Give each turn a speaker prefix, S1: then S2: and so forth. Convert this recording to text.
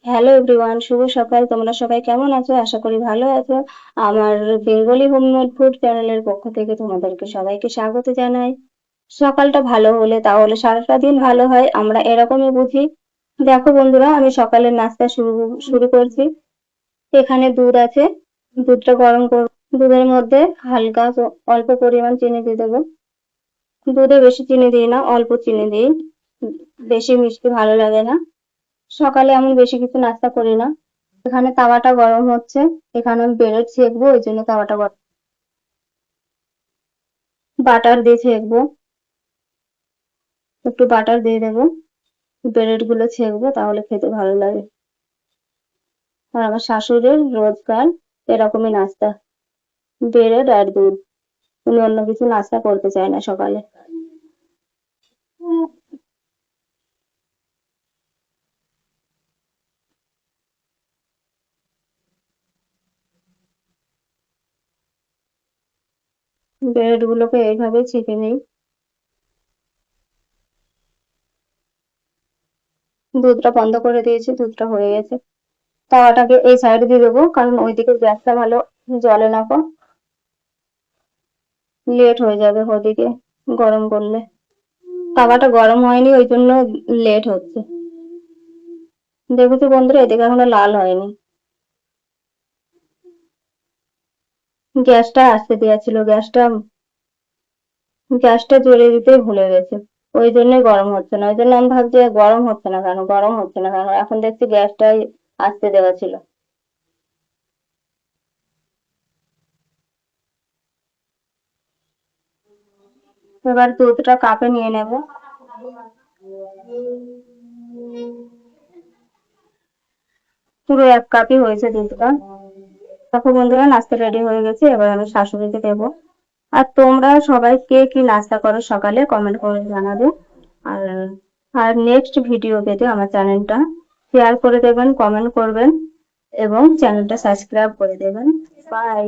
S1: Hello everyone, শুভ সকাল। তোমরা সবাই কেমন আছো? আশা করি ভালো আছো। আমার বেঙ্গলি হোমমেড ফুড চ্যানেলের পক্ষ থেকে তোমাদেরকে সবাইকে স্বাগত জানাই। সকালটা ভালো হলে তাহলে সারাটা দিন ভালো হয়, আমরা এরকমই বুঝি। দেখো বন্ধুরা, আমি সকালের নাস্তা শুরু শুরু করছি। এখানে দুধ আছে, দুধটা গরম করব। দুধের মধ্যে হালকা অল্প পরিমাণ চিনি দিয়ে দেবো। দুধে বেশি চিনি দিই না, অল্প চিনি দিই, বেশি মিষ্টি ভালো লাগে না। সকালে আমি বেশি কিছু নাস্তা করি না। এখানে তাওয়াটা গরম হচ্ছে, এখানে আমি ব্রেড সেঁকবো, ওই জন্য তাওয়াটা গরম। বাটার দিয়ে সেঁকবো, একটু বাটার দিয়ে দেবো। ব্রেড গুলো সেঁকবো, তাহলে খেতে ভালো লাগে। আর আমার শাশুড়ির রোজকার এরকমই নাস্তা, ব্রেড আর দুধ। উনি অন্য কিছু নাস্তা করতে চায় না সকালে। ব্রেড গুলোকে এইভাবে ছেঁকে নিই। দুধটা বন্ধ করে দিয়েছি, দুধটা হয়ে গেছে। তাওয়াটাকে এই সাইডে দিয়ে দেবো, কারণ ওইদিকে গ্যাসটা ভালো জ্বলে না, লেট হয়ে যাবে ওদিকে গরম করলে। তাওয়াটা গরম হয়নি, ওই জন্য লেট হচ্ছে। দেখেছো বন্ধুরা, এদিকে এখনো লাল হয়নি। গ্যাসটা আস্তে দেওয়া ছিল, গ্যাসটা জ্বলে দিতে ভুলে গেছে। ওই জন্যই গরম হচ্ছে না। ওই জন্য আমি ভাবছি গরম হচ্ছে না কেন, গরম হচ্ছে না কেন, এখন দেখছি গ্যাসটাই আস্তে দেওয়া ছিল। এবার দুধটা কাপে নিয়ে নেব। পুরো 1 কাপই হয়েছে দুধটা। দেখো বন্ধুরা, নাস্তা রেডি হয়ে গেছে, এবার আমি শাশুড়িকে দেবো। আর তোমরা সবাই কে কি নাস্তা করো সকালে কমেন্ট করে জানাবে। আর আর নেক্সট ভিডিও পেতে আমার চ্যানেলটা শেয়ার করে দেবেন, কমেন্ট করবেন এবং চ্যানেলটা সাবস্ক্রাইব করে দেবেন। বাই।